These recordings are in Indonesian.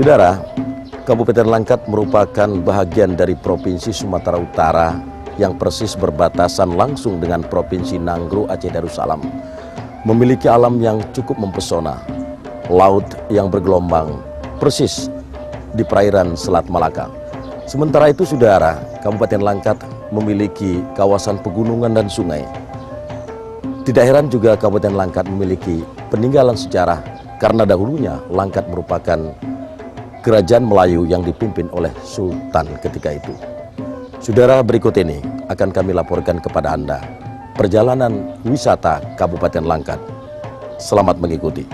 Saudara, Kabupaten Langkat merupakan bahagian dari Provinsi Sumatera Utara yang persis berbatasan langsung dengan Provinsi Nanggro Aceh Darussalam. Memiliki alam yang cukup mempesona, laut yang bergelombang, persis di perairan Selat Malaka. Sementara itu, saudara, Kabupaten Langkat memiliki kawasan pegunungan dan sungai. Tidak heran juga Kabupaten Langkat memiliki peninggalan sejarah karena dahulunya Langkat merupakan kerajaan Melayu yang dipimpin oleh Sultan ketika itu. Saudara, berikut ini akan kami laporkan kepada Anda perjalanan wisata Kabupaten Langkat. Selamat mengikuti.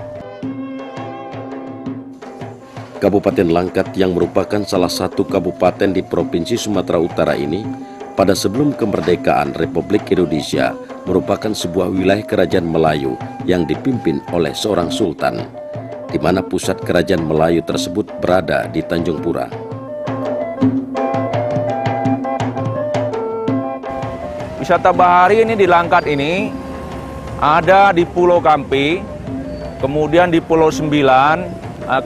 Kabupaten Langkat yang merupakan salah satu kabupaten di Provinsi Sumatera Utara ini pada sebelum kemerdekaan Republik Indonesia merupakan sebuah wilayah kerajaan Melayu yang dipimpin oleh seorang sultan, di mana pusat kerajaan Melayu tersebut berada di Tanjung Pura. Wisata bahari ini di Langkat ini ada di Pulau Kampi, kemudian di Pulau Sembilan,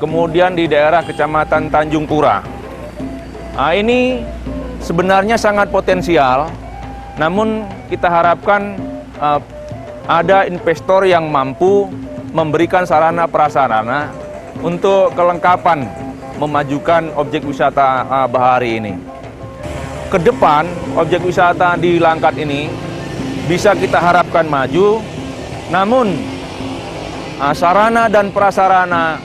kemudian di daerah Kecamatan Tanjung Pura. Ini sebenarnya sangat potensial, namun kita harapkan ada investor yang mampu memberikan sarana prasarana untuk kelengkapan memajukan objek wisata bahari ini. Ke depan, objek wisata di Langkat ini bisa kita harapkan maju, namun sarana dan prasarana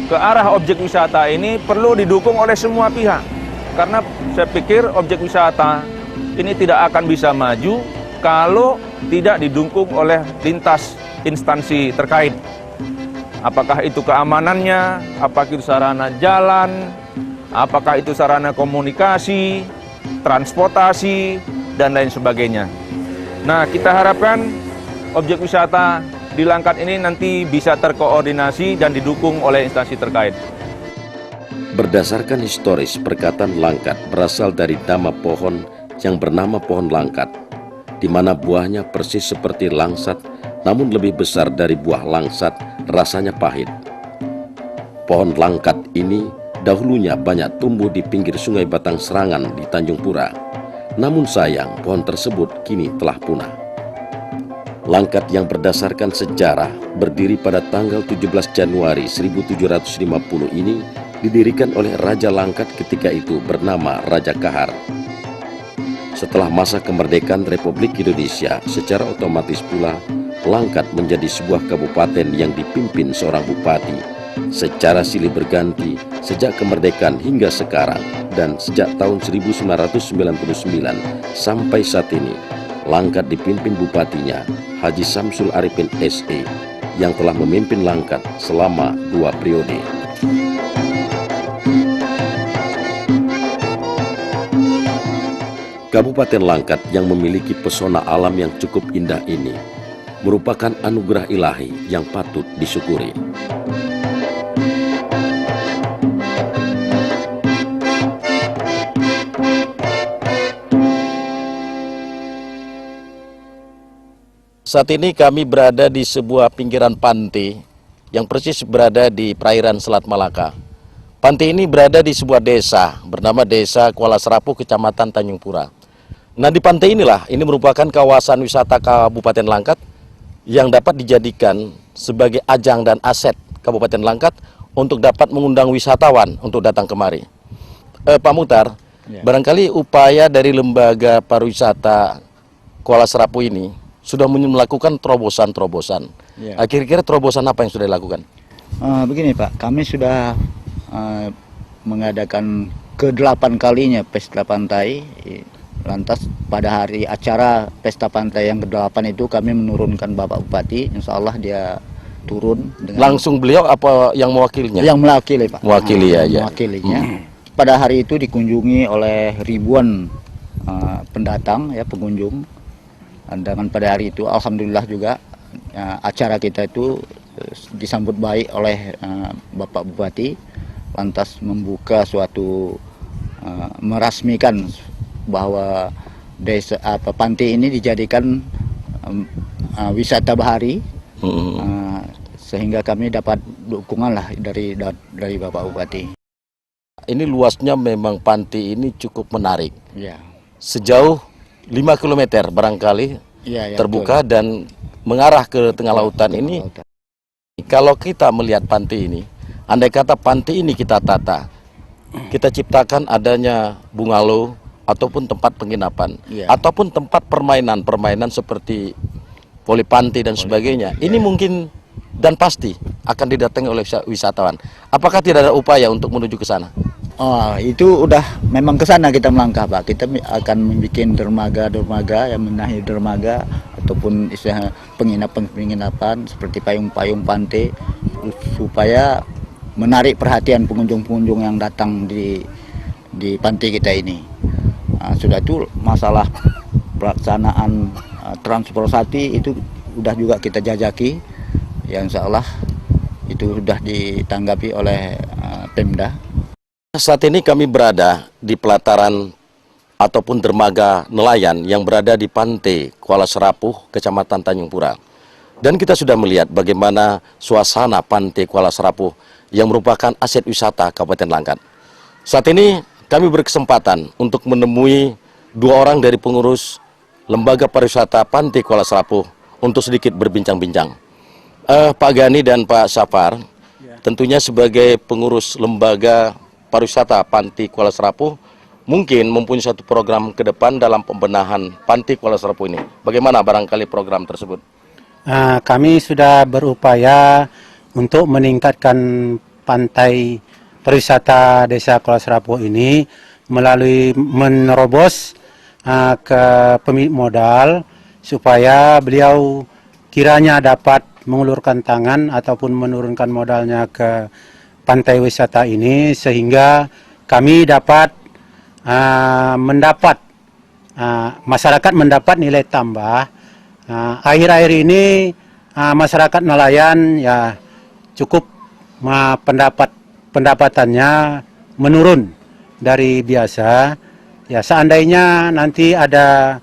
ke arah objek wisata ini perlu didukung oleh semua pihak. Karena saya pikir objek wisata ini tidak akan bisa maju kalau tidak didukung oleh lintas instansi terkait. Apakah itu keamanannya, apakah itu sarana jalan, apakah itu sarana komunikasi, transportasi, dan lain sebagainya. Nah, kita harapkan objek wisata di Langkat ini nanti bisa terkoordinasi dan didukung oleh instansi terkait. Berdasarkan historis, perkataan Langkat berasal dari nama pohon yang bernama pohon langkat, di mana buahnya persis seperti langsat, namun lebih besar dari buah langsat, rasanya pahit. Pohon langkat ini dahulunya banyak tumbuh di pinggir sungai Batang Serangan di Tanjung Pura. Namun sayang, pohon tersebut kini telah punah. Langkat yang berdasarkan sejarah berdiri pada tanggal 17 Januari 1750 ini didirikan oleh Raja Langkat ketika itu bernama Raja Kahar. Setelah masa kemerdekaan Republik Indonesia, secara otomatis pula Langkat menjadi sebuah kabupaten yang dipimpin seorang bupati secara silih berganti sejak kemerdekaan hingga sekarang, dan sejak tahun 1999 sampai saat ini Langkat dipimpin bupatinya Haji Samsul Arifin SE yang telah memimpin Langkat selama 2 periode. Kabupaten Langkat yang memiliki pesona alam yang cukup indah ini merupakan anugerah ilahi yang patut disyukuri. Saat ini kami berada di sebuah pinggiran pantai yang persis berada di perairan Selat Malaka. Pantai ini berada di sebuah desa bernama Desa Kuala Serapuh, Kecamatan Tanjung Pura. Nah, di pantai inilah, ini merupakan kawasan wisata Kabupaten Langkat yang dapat dijadikan sebagai ajang dan aset Kabupaten Langkat untuk dapat mengundang wisatawan untuk datang kemari. Pak Muhtar, barangkali upaya dari Lembaga Pariwisata Kuala Serapuh ini sudah melakukan terobosan-terobosan. Kira-kira terobosan apa yang sudah dilakukan? Begini Pak, kami sudah mengadakan ke-8 kalinya pesta pantai. Lantas pada hari acara pesta pantai yang ke-8 itu kami menurunkan Bapak Bupati, insya Allah dia turun. Langsung beliau apa yang mewakilinya? Yang mewakili Pak. Mewakili ya. Mewakilinya. Pada hari itu dikunjungi oleh ribuan pendatang, ya, pengunjung. Dan pada hari itu alhamdulillah juga acara kita itu disambut baik oleh Bapak Bupati, lantas membuka suatu merasmikan bahwa desa pantai ini dijadikan wisata bahari sehingga kami dapat dukungan lah dari Bapak Bupati. Ini luasnya memang pantai ini cukup menarik. Ya. Sejauh 5 km barangkali Ya, terbuka dan mengarah ke tengah lautan ini. Kalau kita melihat pantai ini, andai kata pantai ini kita tata, kita ciptakan adanya bungalow ataupun tempat penginapan, Iya. ataupun tempat permainan seperti voli pantai dan sebagainya. Ini mungkin dan pasti akan didatangi oleh wisatawan. Apakah tidak ada upaya untuk menuju ke sana? Oh, itu udah memang ke sana kita melangkah, Pak. Kita akan membuat dermaga yang menahi dermaga ataupun istilah penginapan seperti payung-payung pantai supaya menarik perhatian pengunjung-pengunjung yang datang di pantai kita ini. Sudah itu masalah pelaksanaan transportasi itu udah juga kita jajaki, yang insya Allah itu sudah ditanggapi oleh Pemda. Saat ini kami berada di pelataran ataupun dermaga nelayan yang berada di pantai Kuala Serapuh, Kecamatan Tanjung Pura. Dan kita sudah melihat bagaimana suasana pantai Kuala Serapuh yang merupakan aset wisata Kabupaten Langkat. Saat ini kami berkesempatan untuk menemui 2 orang dari pengurus Lembaga Pariwisata Pantai Kuala Serapuh untuk sedikit berbincang-bincang. Pak Gani dan Pak Safar, tentunya sebagai pengurus Lembaga Pariwisata Pantai Kuala Serapuh mungkin mempunyai satu program ke depan dalam pembenahan Pantai Kuala Serapuh ini. Bagaimana barangkali program tersebut? Kami sudah berupaya untuk meningkatkan pantai pariwisata Desa Kuala Serapuh ini melalui menerobos ke pemilik modal supaya beliau kiranya dapat mengulurkan tangan ataupun menurunkan modalnya ke pantai wisata ini sehingga kami dapat masyarakat mendapat nilai tambah. Akhir-akhir ini masyarakat nelayan ya cukup pendapatannya menurun dari biasa. Ya seandainya nanti ada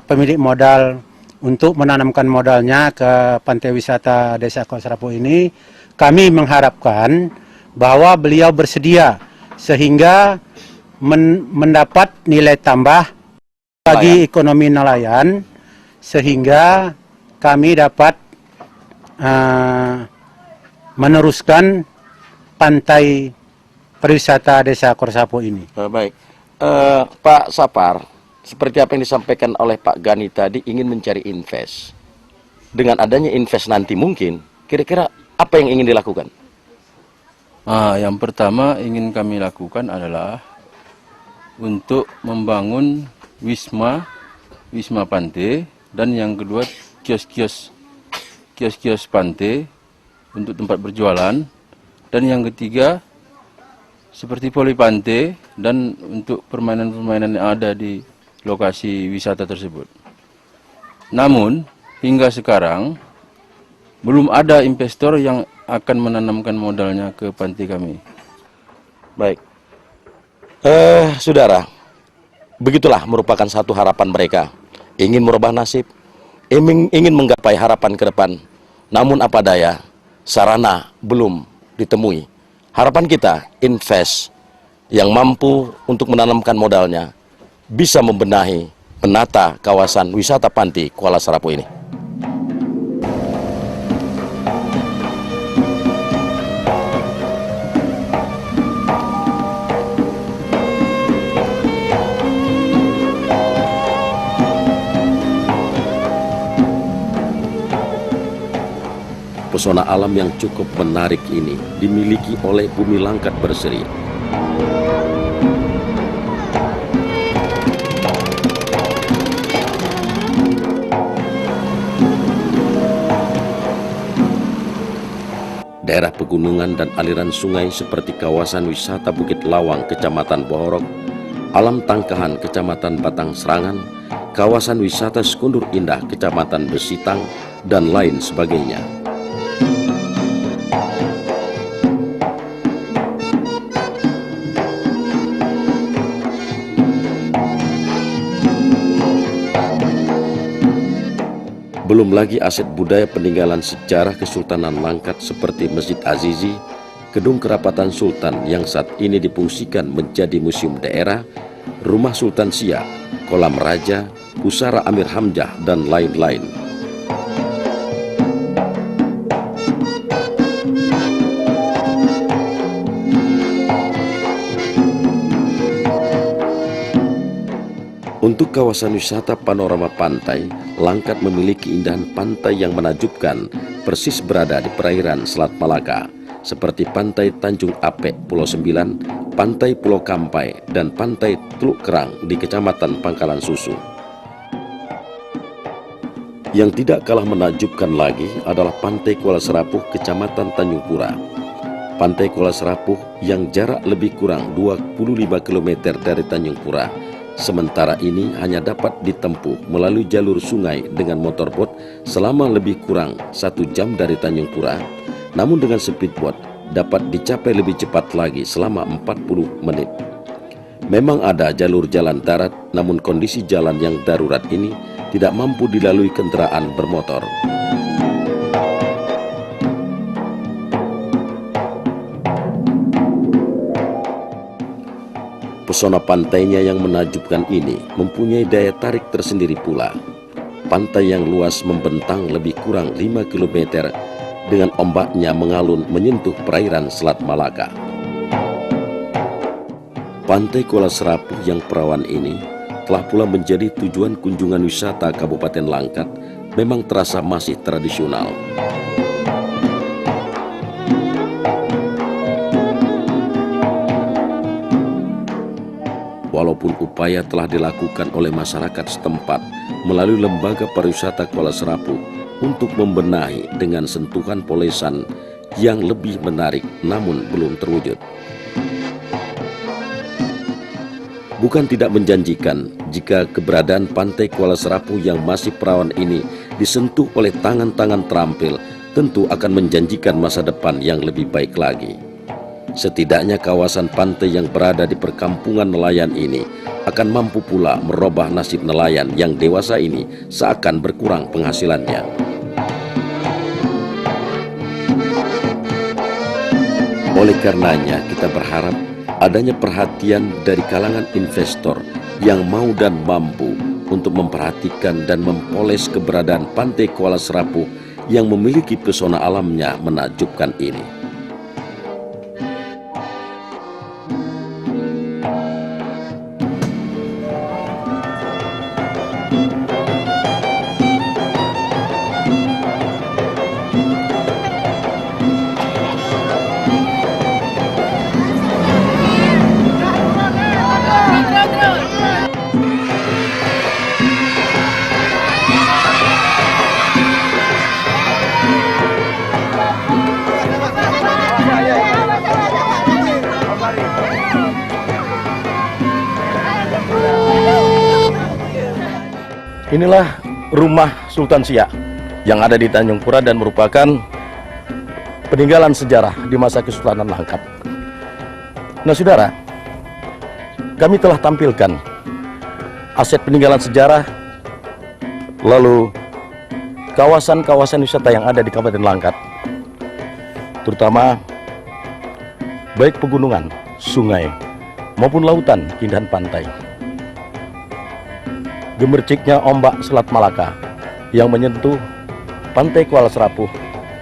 pemilik modal untuk menanamkan modalnya ke pantai wisata Desa Kuala Serapuh ini, kami mengharapkan bahwa beliau bersedia sehingga mendapat nilai tambah bagi ekonomi nelayan sehingga kami dapat meneruskan pantai pariwisata Desa Kuala Serapuh ini. Baik, Pak Sapar, seperti apa yang disampaikan oleh Pak Gani tadi, ingin mencari invest. Dengan adanya invest nanti mungkin, kira-kira apa yang ingin dilakukan? Yang pertama ingin kami lakukan adalah untuk membangun wisma pantai, dan yang kedua kios-kios pantai untuk tempat berjualan, dan yang ketiga seperti poli pantai dan untuk permainan-permainan yang ada di lokasi wisata tersebut. Namun hingga sekarang belum ada investor yang akan menanamkan modalnya ke pantai kami. Baik, saudara, begitulah merupakan satu harapan mereka. Ingin merubah nasib, ingin menggapai harapan ke depan. Namun apa daya, sarana belum ditemui. Harapan kita, invest yang mampu untuk menanamkan modalnya, bisa membenahi, menata kawasan wisata pantai Kuala Serapuh ini. Pesona alam yang cukup menarik ini dimiliki oleh Bumi Langkat Berseri. Daerah pegunungan dan aliran sungai seperti kawasan wisata Bukit Lawang, Kecamatan Bohorok, Alam Tangkahan, Kecamatan Batang Serangan, kawasan wisata Sekundur Indah, Kecamatan Besitang, dan lain sebagainya. Belum lagi aset budaya peninggalan sejarah Kesultanan Langkat seperti Masjid Azizi, Gedung Kerapatan Sultan yang saat ini difungsikan menjadi museum daerah, Rumah Sultan Siak, Kolam Raja, Pusara Amir Hamzah, dan lain-lain. Untuk kawasan wisata panorama pantai, Langkat memiliki indahan pantai yang menakjubkan, persis berada di perairan Selat Malaka, seperti Pantai Tanjung Apek, Pulau Sembilan, Pantai Pulau Kampai, dan Pantai Teluk Kerang di Kecamatan Pangkalan Susu. Yang tidak kalah menakjubkan lagi adalah Pantai Kuala Serapuh, Kecamatan Tanjung Pura. Pantai Kuala Serapuh yang jarak lebih kurang 25 km dari Tanjung Pura, sementara ini hanya dapat ditempuh melalui jalur sungai dengan motorboat selama lebih kurang 1 jam dari Tanjung Pura, namun dengan speedboat dapat dicapai lebih cepat lagi selama 40 menit. Memang ada jalur jalan darat, namun kondisi jalan yang darurat ini tidak mampu dilalui kendaraan bermotor. Pesona pantainya yang menakjubkan ini mempunyai daya tarik tersendiri pula. Pantai yang luas membentang lebih kurang 5 km dengan ombaknya mengalun menyentuh perairan Selat Malaka. Pantai Kuala Serapuh yang perawan ini telah pula menjadi tujuan kunjungan wisata Kabupaten Langkat, memang terasa masih tradisional. Walaupun upaya telah dilakukan oleh masyarakat setempat melalui Lembaga Pariwisata Kuala Serapuh untuk membenahi dengan sentuhan polesan yang lebih menarik, namun belum terwujud. Bukan tidak menjanjikan jika keberadaan Pantai Kuala Serapuh yang masih perawan ini disentuh oleh tangan-tangan terampil, tentu akan menjanjikan masa depan yang lebih baik lagi. Setidaknya kawasan pantai yang berada di perkampungan nelayan ini akan mampu pula merubah nasib nelayan yang dewasa ini seakan berkurang penghasilannya. Oleh karenanya kita berharap adanya perhatian dari kalangan investor yang mau dan mampu untuk memperhatikan dan mempoles keberadaan Pantai Kuala Serapuh yang memiliki pesona alamnya menakjubkan ini. Inilah rumah Sultan Siak yang ada di Tanjung Pura dan merupakan peninggalan sejarah di masa Kesultanan Langkat. Nah saudara, kami telah tampilkan aset peninggalan sejarah, lalu kawasan-kawasan wisata yang ada di Kabupaten Langkat, terutama baik pegunungan, sungai, maupun lautan, keindahan pantai. Gemerciknya ombak Selat Malaka yang menyentuh Pantai Kuala Serapuh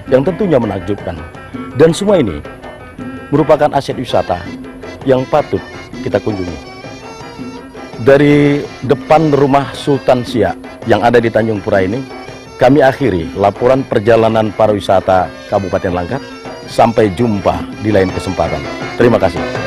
yang tentunya menakjubkan. Dan semua ini merupakan aset wisata yang patut kita kunjungi. Dari depan rumah Sultan Siak yang ada di Tanjung Pura ini, kami akhiri laporan perjalanan pariwisata Kabupaten Langkat. Sampai jumpa di lain kesempatan. Terima kasih.